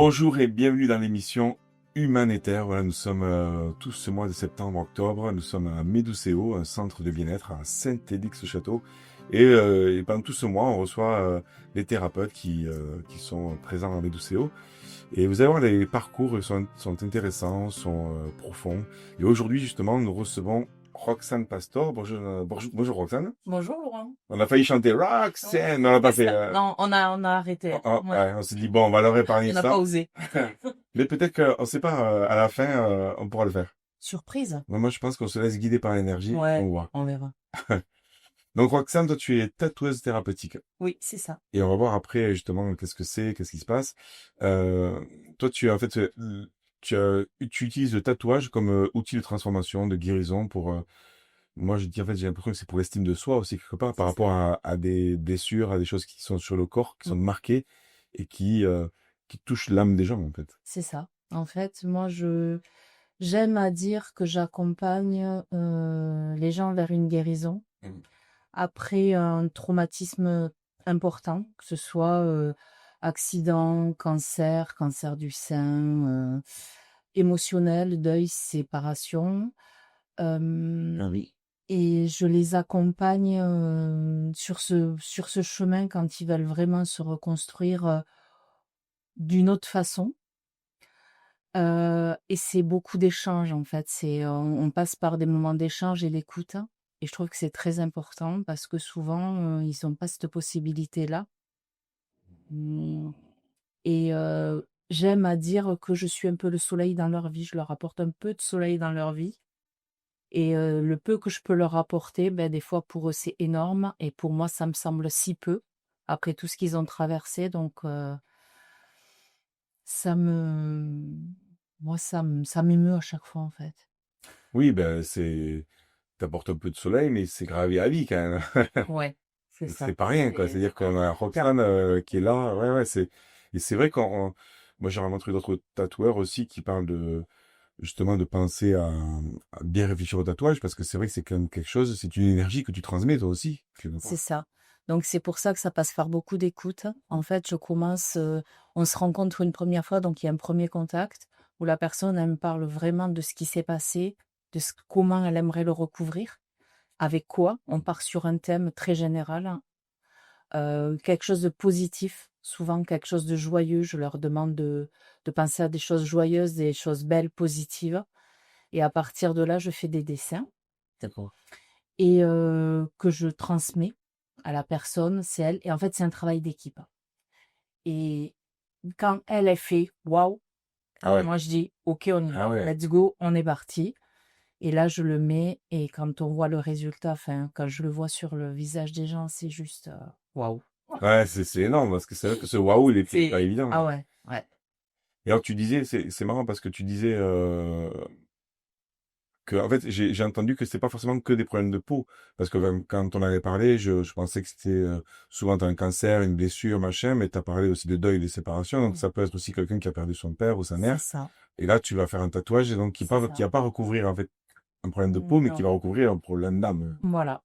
Bonjour et bienvenue dans l'émission Humanitaire. Voilà, nous sommes tous ce mois de septembre-octobre. Nous sommes à Médoucéo, un centre de bien-être à Saint-Élix-le-Château. Et pendant tout ce mois, on reçoit les thérapeutes qui sont présents à Médoucéo. Et vous allez voir, les parcours sont intéressants, sont profonds. Et aujourd'hui, justement, nous recevons Roxane Pastor. Bonjour Roxane. Bonjour Laurent. On a failli chanter Roxane, mais on l'a pas C'est fait. ça. Non, on a arrêté. Ouais, Ouais, on s'est dit, bon, on va leur épargner on n'a pas ça. osé. Mais peut-être qu'on ne sait pas, à la fin, on pourra le faire. Surprise. Mais moi, je pense qu'on se laisse guider par l'énergie, on Ouais, voit. on verra. Donc, Roxane, toi, tu es tatoueuse thérapeutique. Oui, c'est ça. Et on va voir après, justement, qu'est-ce que c'est, qu'est-ce qui se passe. Toi, tu, en fait, tu utilises le tatouage comme outil de transformation, de guérison pour... moi, je dis, en fait, j'ai l'impression que c'est pour l'estime de soi aussi, quelque part, par C'est rapport ça. à des blessures, à des choses qui sont sur le corps, qui sont marquées et qui touchent l'âme des gens, en fait. C'est ça. En fait, moi, j'aime à dire que j'accompagne les gens vers une guérison Mhm. après un traumatisme important, que ce soit accident, cancer du sein, émotionnel, deuil, séparation. Ah oui. Et je les accompagne, sur ce chemin quand ils veulent vraiment se reconstruire, d'une autre façon. Et c'est beaucoup d'échanges, en fait. On passe par des moments d'échange et d'écoute, hein, et je trouve que c'est très important parce que souvent, ils ont pas cette possibilité-là. Mmh. Et j'aime à dire que je suis un peu le soleil dans leur vie. Je leur apporte un peu de soleil dans leur vie. Et le peu que je peux leur apporter, ben, des fois pour eux c'est énorme et pour moi ça me semble si peu, après tout ce qu'ils ont traversé, donc ça me moi ça m'émeut à chaque fois, en fait. Oui, ben, t'apportes un peu de soleil, mais c'est gravé à vie, quand même. Ouais, c'est C'est ça. pas rien, quoi. C'est-à-dire qu'on a Roxane qui est là. Ouais, ouais, et c'est vrai moi, j'ai rencontré d'autres tatoueurs aussi qui parlent justement, de penser à bien réfléchir au tatouage, parce que c'est vrai que c'est quand même quelque chose, c'est une énergie que tu transmets, toi aussi, quelque C'est part. ça. Donc c'est pour ça que ça passe par beaucoup d'écoute. En fait, on se rencontre une première fois, donc il y a un premier contact où la personne, elle me parle vraiment de ce qui s'est passé, comment elle aimerait le recouvrir, avec quoi. On part sur un thème très général. Quelque chose de positif, souvent quelque chose de joyeux. Je leur demande de penser à des choses joyeuses, des choses belles, positives, et à partir de là, je fais des dessins D'accord. et que je transmets à la personne. C'est elle, et en fait, c'est un travail d'équipe, et quand elle fait: «Waouh!», Ah ouais. moi je dis: «OK, on y Ah va, ouais. let's go, on est parti», et là, je le mets, et quand on voit le résultat, enfin, quand je le vois sur le visage des gens, c'est juste, waouh! Ouais, c'est énorme, parce que c'est vrai que ce waouh, il est pas C'est évident. ah ouais, ouais. Et alors, tu disais, c'est marrant parce que tu disais, en fait, j'ai entendu que c'était pas forcément que des problèmes de peau. Parce que quand on avait parlé, je pensais que c'était souvent t'as un cancer, une blessure, machin, mais t'as parlé aussi de deuil et de séparation. Donc Mmh. ça peut être aussi quelqu'un qui a perdu son père ou sa C'est mère. ça, Et là, tu vas faire un tatouage, et donc c'est qui ça. va pas recouvrir en fait un problème de peau, mais qui Non, va recouvrir un problème d'âme. voilà.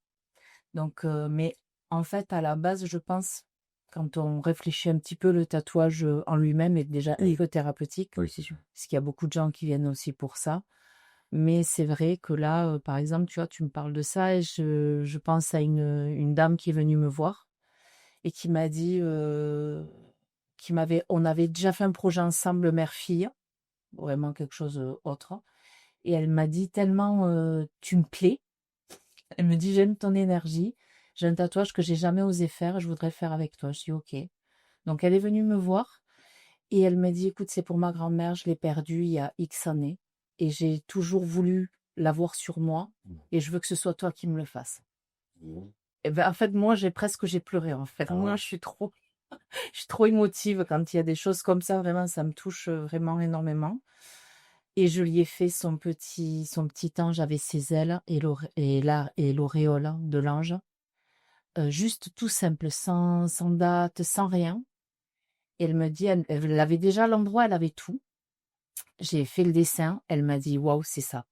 Donc mais en fait, à la base, je pense, quand on réfléchit un petit peu, le tatouage, en lui-même est déjà thérapeutique, Oui, c'est sûr. parce qu'il y a beaucoup de gens qui viennent aussi pour ça. Mais c'est vrai que là, par exemple, tu vois, tu me parles de ça et je pense à une dame qui est venue me voir et qui m'a dit, on avait déjà fait un projet ensemble mère-fille, vraiment quelque chose, autre, et elle m'a dit: «Tellement, tu me plais». Elle me dit: «J'aime ton énergie, j'ai un tatouage que j'ai jamais osé faire, je voudrais le faire avec toi». Je dis: «OK». Donc elle est venue me voir et elle m'a dit: «Écoute, c'est pour ma grand-mère, je l'ai perdue il y a X années et j'ai toujours voulu l'avoir sur moi et je veux que ce soit toi qui me le fasses». Mhm. Et ben, en fait, moi, j'ai pleuré, en fait. Ah Moi, ouais. je suis trop émotive quand il y a des choses comme ça, vraiment, ça me touche, vraiment énormément, et je lui ai fait son petit ange avec ses ailes et l'auréole, hein, de l'ange. Juste tout simple, sans date, sans rien, et elle me dit, elle avait déjà l'endroit, elle avait tout. J'ai fait le dessin, elle m'a dit: «Waouh, c'est ça».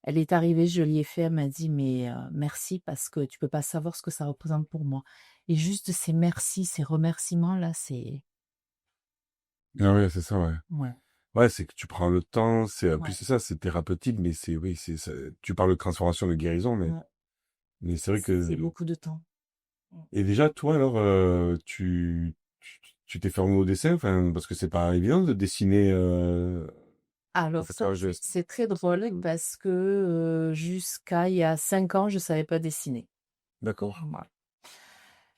Elle est arrivée, je lui ai fait, elle m'a dit: «Mais merci, parce que tu peux pas savoir ce que ça représente pour moi», et juste ces merci, ces remerciements-là, c'est Ah ouais, c'est ça, ouais. Ouais, Ouais, c'est que tu prends le temps, c'est, en plus ouais, c'est ça, c'est thérapeutique, mais c'est, oui, c'est ça, tu parles de transformation, de guérison, ouais. mais c'est vrai C'est que, beaucoup de temps. Mmh. et déjà, toi, alors, tu t'es formé au dessin, enfin, parce que c'est pas évident de dessiner, à Alors cet ça, âge de... c'est très drôle parce que, jusqu'à il y a 5 ans, je savais pas dessiner. D'accord. Voilà.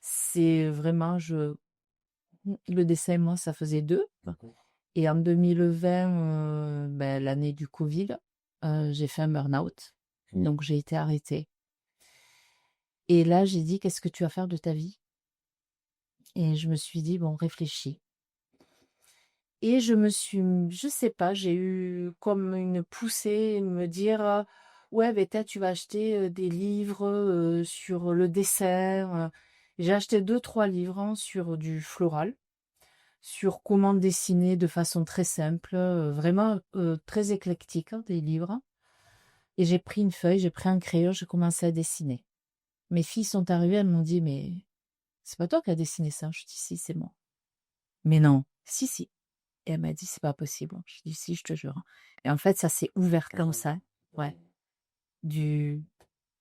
C'est vraiment le dessin, moi, ça faisait 2. D'accord. Et en 2020, l'année du covid, j'ai fait un burn-out, donc j'ai été arrêtée et là, j'ai dit: «Qu'est-ce que tu vas faire de ta vie?» Et je me suis dit: «Bon, réfléchis». Et je sais pas, j'ai eu comme une poussée, me dire, «Ouais, beh, tu vas acheter, des livres, sur le dessin», J'ai acheté 2 3 livres, hein, sur du floral, sur comment dessiner de façon très simple, vraiment, très éclectique, hein, des livres. Et j'ai pris une feuille, j'ai pris un crayon, j'ai commencé à dessiner. Mes filles sont arrivées, elles m'ont dit: «Mais c'est pas toi qui as dessiné ça?» Je dis: «Si, c'est moi». «Mais non». «Si, si». Et elle m'a dit: «C'est pas possible». Je dis: «Si, je te jure». Et en fait, ça s'est ouvert comme ça. Ouais, du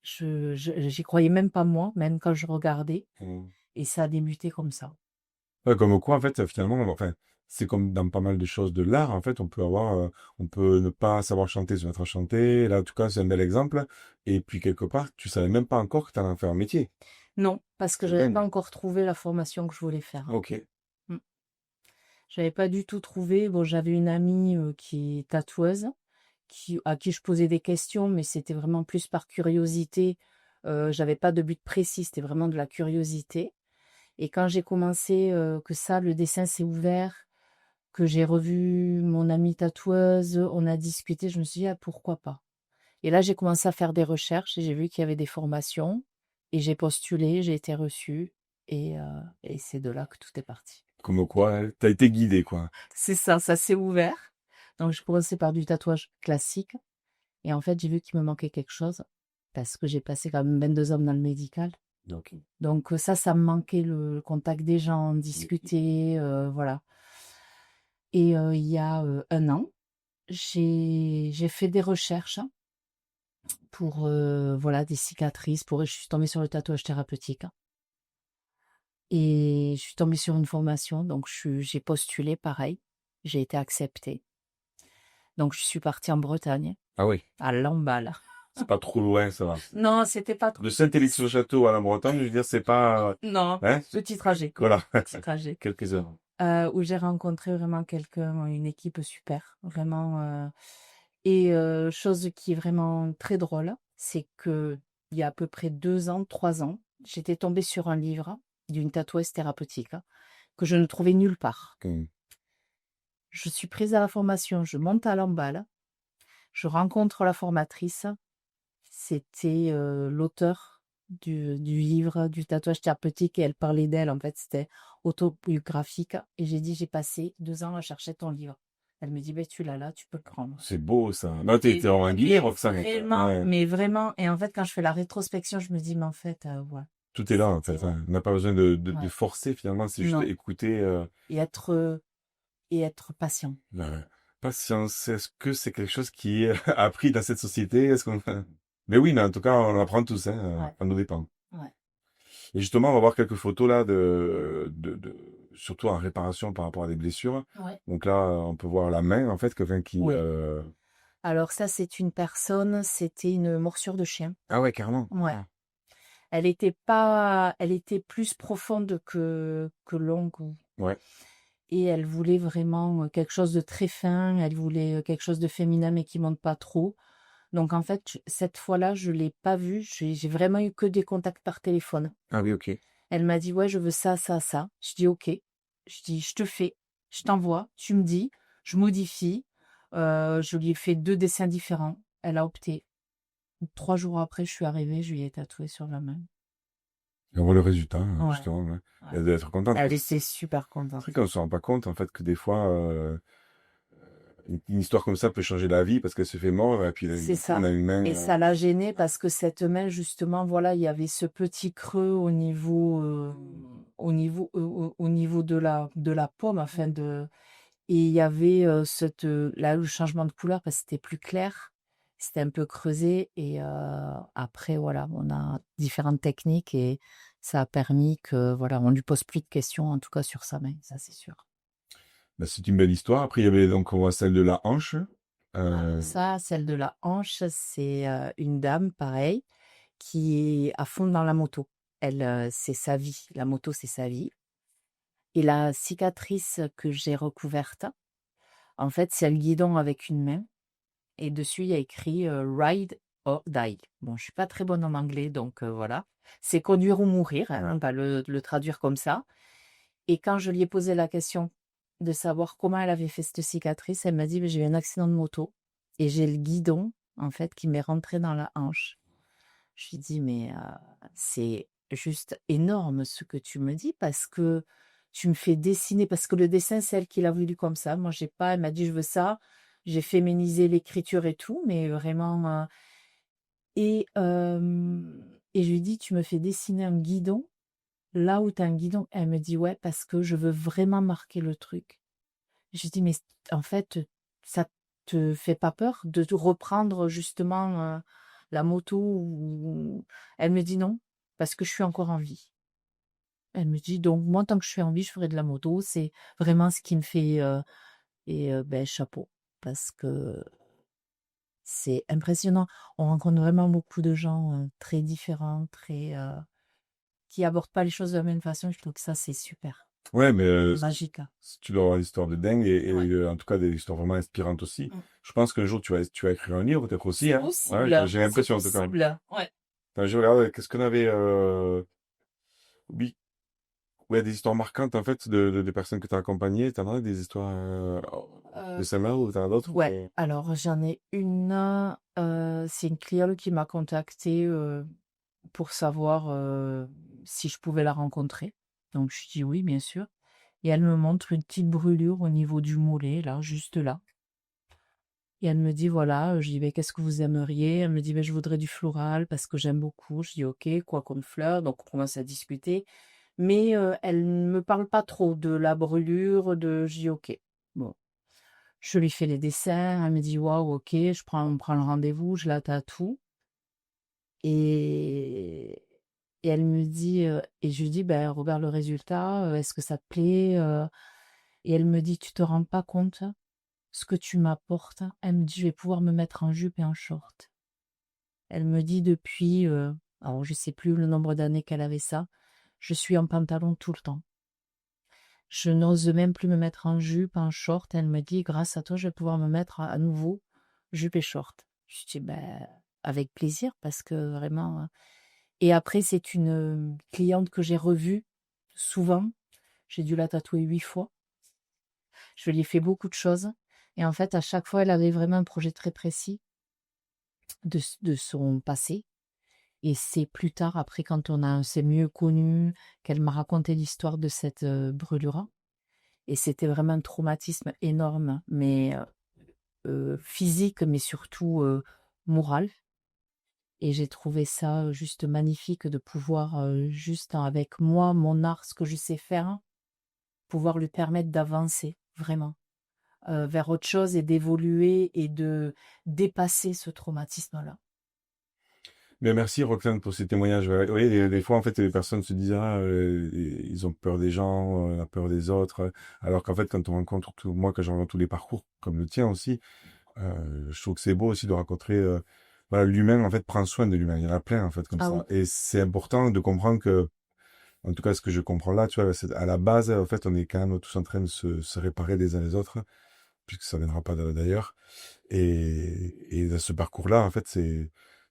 j'y croyais même pas moi, même quand je regardais, Mmh. et ça a débuté comme ça. Ouais, comme quoi, en fait, finalement, enfin, c'est comme dans pas mal de choses de l'art, en fait, on peut ne pas savoir chanter, se mettre à chanter. Là, en tout cas, c'est un bel exemple. Et puis, quelque part, tu savais même pas encore que tu allais en faire un métier. Non, parce que C'est j'avais pas dingue. encore trouvé la formation que je voulais faire. Ok. Mmh. J'avais pas du tout trouvé. Bon, j'avais une amie, qui est tatoueuse, à qui je posais des questions, mais c'était vraiment plus par curiosité. J'avais pas de but précis, c'était vraiment de la curiosité. Et quand j'ai commencé, que ça, le dessin s'est ouvert, que j'ai revu mon amie tatoueuse, on a discuté, je me suis dit: «Ah, pourquoi pas?» Et là, j'ai commencé à faire des recherches et j'ai vu qu'il y avait des formations et j'ai postulé, j'ai été reçue et c'est de là que tout est parti. Comme quoi, hein, t'as été guidé, quoi. C'est ça s'est ouvert. Donc je commençais par du tatouage classique et en fait, j'ai vu qu'il me manquait quelque chose parce que j'ai passé quand même 22 ans dans le médical. Ok. Donc ça me manquait, le contact des gens, discuter, voilà. Et il y a, 1 an, j'ai fait des recherches pour, voilà, des cicatrices, je suis tombée sur le tatouage thérapeutique et je suis tombée sur une formation, donc j'ai postulé pareil, j'ai été acceptée. Donc je suis partie en Bretagne, Ah oui. à Lamballe. C'est pas trop loin, ça va. Non, c'était pas trop. De Saint-Élix-au-Château à la Bretagne, je veux dire, c'est pas, Non, hein? petit trajet, Voilà. petit trajet, Quelques heures. où j'ai rencontré vraiment une équipe super, vraiment, et chose qui est vraiment très drôle, c'est que il y a à peu près 2 ans, 3 ans, j'étais tombée sur un livre d'une tatoueuse thérapeutique, que je ne trouvais nulle part. Ok. Je suis prise à la formation, je monte à Lamballe, je rencontre la formatrice. C'était, l'auteur du livre du tatouage thérapeutique et elle parlait d'elle, en fait, c'était autobiographique et j'ai dit: «J'ai passé 2 ans à chercher ton livre». Elle me dit: «Beh, tu l'as là, tu peux le prendre». C'est beau, ça. Non, t'es Et vraiment guidé, Roxane. vraiment, Ouais. mais vraiment, et en fait, quand je fais la rétrospection, je me dis: «Mais en fait, ouais, Tout est là, en fait, c'était hein. On n'a pas besoin de ouais, forcer, finalement. C'est juste non». écouter, Et être patient. la patience. Est-ce que c'est quelque chose qui est appris dans cette société? Est-ce qu'on... Mais oui, mais en tout cas, on apprend tous, hein, Ouais, à nos dépens. ouais. Et justement, on va voir quelques photos là surtout en réparation par rapport à des blessures. Ouais. Donc là, on peut voir la main, en fait, quelqu'un qui, Oui. Alors ça, c'était une morsure de chien. ah ouais, carrément. Ouais. Ah. Elle était plus profonde que longue, Ouais. et elle voulait vraiment, quelque chose de très fin, elle voulait, quelque chose de féminin mais qui monte pas trop. Donc en fait, cette fois-là, je l'ai pas vue, j'ai vraiment eu que des contacts par téléphone. Ah oui, ok. Elle m'a dit: «Ouais, je veux ça, ça, ça». Je dis: «OK». Je dis: «Je te fais, je t'envoie, tu me dis, je modifie». Je lui ai fait 2 dessins différents. Elle a opté. 3 jours après, je suis arrivée, je lui ai tatoué sur la main. Et on voit le résultat, Ouais, justement. Ouais. ouais. Elle doit être contente. Elle était super C'est vrai contente. qu'on se rend pas compte, en fait, que des fois, une histoire comme ça peut changer la vie parce qu'elle se fait mordre et puis C'est on ça, a une main. et ça l'a gênée parce que cette main, justement, voilà, il y avait ce petit creux au niveau de la paume, enfin de Et il y avait, là, le changement de couleur parce que c'était plus clair, c'était un peu creusé et après voilà, on a différentes techniques et ça a permis que voilà, on lui pose plus de questions en tout cas sur sa main, ça c'est sûr. Bah, c'est une belle histoire. Après, il y avait donc on voit celle de la hanche. Alors ça, celle de la hanche, c'est, une dame pareil, qui est à fond dans la moto. Elle, c'est sa vie, la moto c'est sa vie et la cicatrice que j'ai recouverte, en fait, c'est le guidon avec une main. Et dessus, il y a écrit Ride or Die. Bon, je suis pas très bonne en anglais, donc voilà. C'est conduire ou mourir, hein, on va le traduire comme ça. Et quand je lui ai posé la question de savoir comment elle avait fait cette cicatrice, elle m'a dit: «J'ai eu un accident de moto et j'ai le guidon, en fait, qui m'est rentré dans la hanche». Je lui ai dit: «Mais c'est juste énorme ce que tu me dis parce que tu me fais dessiner» parce que le dessin, c'est elle qui l'a voulu comme ça. Moi, j'ai pas elle m'a dit: «Je veux ça». J'ai féminisé l'écriture et tout, mais vraiment, et je lui dis: «Tu me fais dessiner un guidon, là où tu as un guidon». Elle me dit: «Ouais, parce que je veux vraiment marquer le truc». Je lui dis: «Mais en fait, ça te fait pas peur de te reprendre justement, la moto ou?» Elle me dit: «Non, parce que je suis encore en vie». Elle me dit: «Donc moi, tant que je suis en vie, je ferai de la moto». C'est vraiment ce qui me fait, beh, chapeau parce que c'est impressionnant. On rencontre vraiment beaucoup de gens, très différents, très, qui abordent pas les choses de la même façon. Je trouve que ça, c'est super. Ouais, mais Magique, hein. tu dois avoir des histoires de dingue Ouais. en tout cas des histoires vraiment inspirantes aussi. Mmh. Je pense qu'un jour tu vas écrire un livre peut-être aussi, C'est hein. Ouais, possible, j'ai c'est l'impression en tout cas. possible. Ouais. Enfin, je regarde, qu'est-ce qu'on avait, oui, ouais, des histoires marquantes en fait de personnes que tu as accompagnées. T'en as des histoires de Heu, celle-là ou t'en as d'autres? ouais, alors j'en ai une, c'est une cliente qui m'a contactée, pour savoir, si je pouvais la rencontrer. Donc je dis: «Oui, bien sûr» et elle me montre une petite brûlure au niveau du mollet là, juste là. Et elle me dit: «Voilà», je dis: «Beh, qu'est-ce que vous aimeriez?» Elle me dit: «Beh, je voudrais du floral parce que j'aime beaucoup». Je dis: «OK, quoi comme fleur?» Donc on commence à discuter, mais elle ne me parle pas trop de la brûlure, je dis: «OK». Bon, je lui fais les dessins, elle me dit: «Waouh, OK». On prend le rendez-vous, je la tatoue et elle me dit, et je lui dis: «Ben, regarde le résultat, est-ce que ça te plaît?» Et elle me dit: «Tu te rends pas compte ce que tu m'apportes?» Elle me dit: «Je vais pouvoir me mettre en jupe et en short». Elle me dit depuis, alors je sais plus le nombre d'années qu'elle avait ça, je suis en pantalon tout le temps. Je n'ose même plus me mettre en jupe, en short. Elle me dit: «Grâce à toi, je vais pouvoir me mettre à nouveau jupe et short». Je dis: «Bah, avec plaisir» parce que vraiment, et après c'est une, cliente que j'ai revue souvent. J'ai dû la tatouer 8 fois. Je lui ai fait beaucoup de choses et en fait, à chaque fois, elle avait vraiment un projet très précis de son passé. Et c'est plus tard, après, quand on s'est mieux connus, qu'elle m'a raconté l'histoire de cette, brûlure et c'était vraiment un traumatisme énorme, mais physique, mais surtout, moral et j'ai trouvé ça, juste magnifique de pouvoir, juste avec moi, mon art, ce que je sais faire, pouvoir lui permettre d'avancer, vraiment, vers autre chose et d'évoluer et de dépasser ce traumatisme-là. Bien, merci Roxane pour ces témoignages. Ouais, oui, des fois en fait les personnes se disent ah ils ont peur des gens, la peur des autres, alors qu'en fait quand on rencontre moi quand je rencontre tous les parcours comme le tien aussi, je trouve que c'est beau aussi de rencontrer voilà l'humain en fait prend soin de l'humain. Il y en a plein en fait comme Ah ça oui. et c'est important de comprendre que en tout cas ce que je comprends là, tu vois, c'est à la base en fait on est quand même tous en train de se réparer les uns les autres puisque ça viendra pas d'ailleurs. Et dans ce parcours-là, en fait,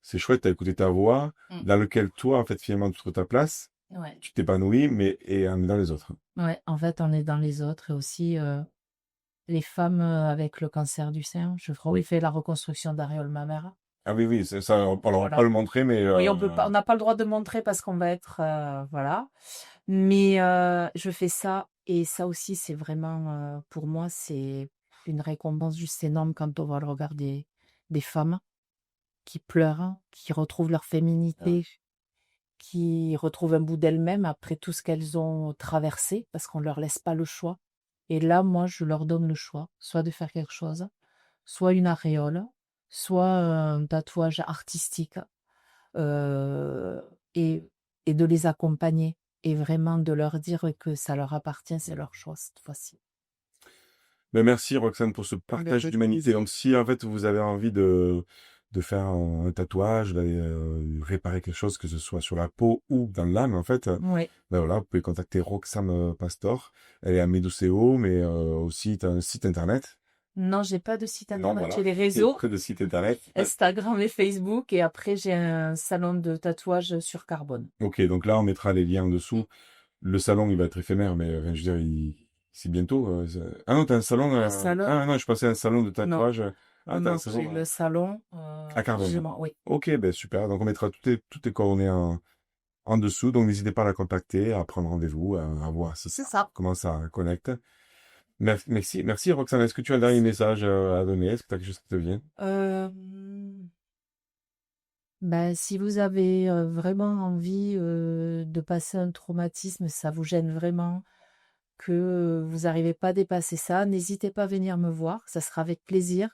c'est chouette, t'as écouté ta voix, Mmh. dans lequel toi, en fait, finalement, tu trouves ta place, Ouais. tu t'épanouis, mais et en dans les autres. Ouais, en fait, on est dans les autres et aussi, les femmes, avec le cancer du sein. Je crois, oui, fait la reconstruction d'aréole mammaire. Ah oui, oui, c'est ça, on n'aura pas Voilà. le montrer, mais Oui, on n'a pas le droit de montrer parce qu'on va être, voilà. Mais je fais ça et ça aussi, c'est vraiment, pour moi, c'est une récompense juste énorme quand on voit le regard des femmes qui pleurent, qui retrouvent leur féminité, qui retrouvent un bout d'elles-mêmes après tout ce qu'elles ont traversé parce qu'on leur laisse pas le choix. Et là, moi, je leur donne le choix, soit de faire quelque chose, soit une aréole, soit un tatouage artistique, heu et de les accompagner et vraiment de leur dire que ça leur appartient, c'est leur choix cette fois-ci. Ben, merci Roxane pour ce Ben, partage avec d'humanité. plaisir. Donc si en fait vous avez envie de faire un tatouage, d'aller réparer quelque chose, que ce soit sur la peau ou dans l'âme en fait, Oui. ben voilà, vous pouvez contacter Roxane Pastor. Elle est à Meduseo, mais aussi tu as un site internet. Non, j'ai pas de site Non, internet, voilà, j'ai les réseaux, que de site internet. Instagram et Facebook et après j'ai un salon de tatouage sur Carbone. Ok, donc là on mettra les liens en dessous. Le salon il va être éphémère, mais enfin, je veux dire, c'est bientôt. Ah non, t'as un salon. Le salon Ah non, je pensais à un salon de non, tatouage. Ah, t'as un non, j'ai salon le salon, à Carbone. justement, oui. Ok, ben super. Donc on mettra toutes les coordonnées en dessous. Donc n'hésitez pas à la contacter, à prendre rendez-vous, à voir si C'est ça. comment ça connecte. Merci Roxane. Est-ce que tu as un dernier message à donner? Est-ce que tu as quelque chose qui te vient? Ben, si vous avez vraiment envie de passer un traumatisme, ça vous gêne vraiment, que vous n'arrivez pas à dépasser ça, n'hésitez pas à venir me voir, ça sera avec plaisir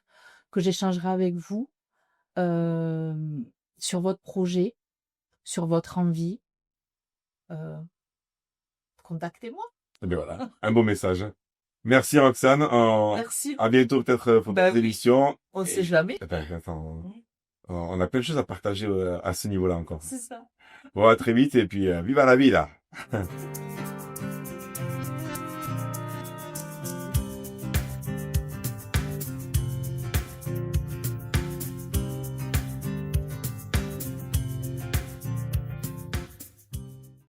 que j'échangerai avec vous euh, sur votre projet, sur votre envie. Euh, Contactez-moi. Eh bien voilà, un beau message. Merci Roxane. Merci. À bientôt peut-être pour Ben d'autres oui, émissions. on ne Et sait jamais. eh ben, attends, on a plein de choses à partager à ce niveau-là encore. C'est ça. Bon, à très vite et puis viva la vie là.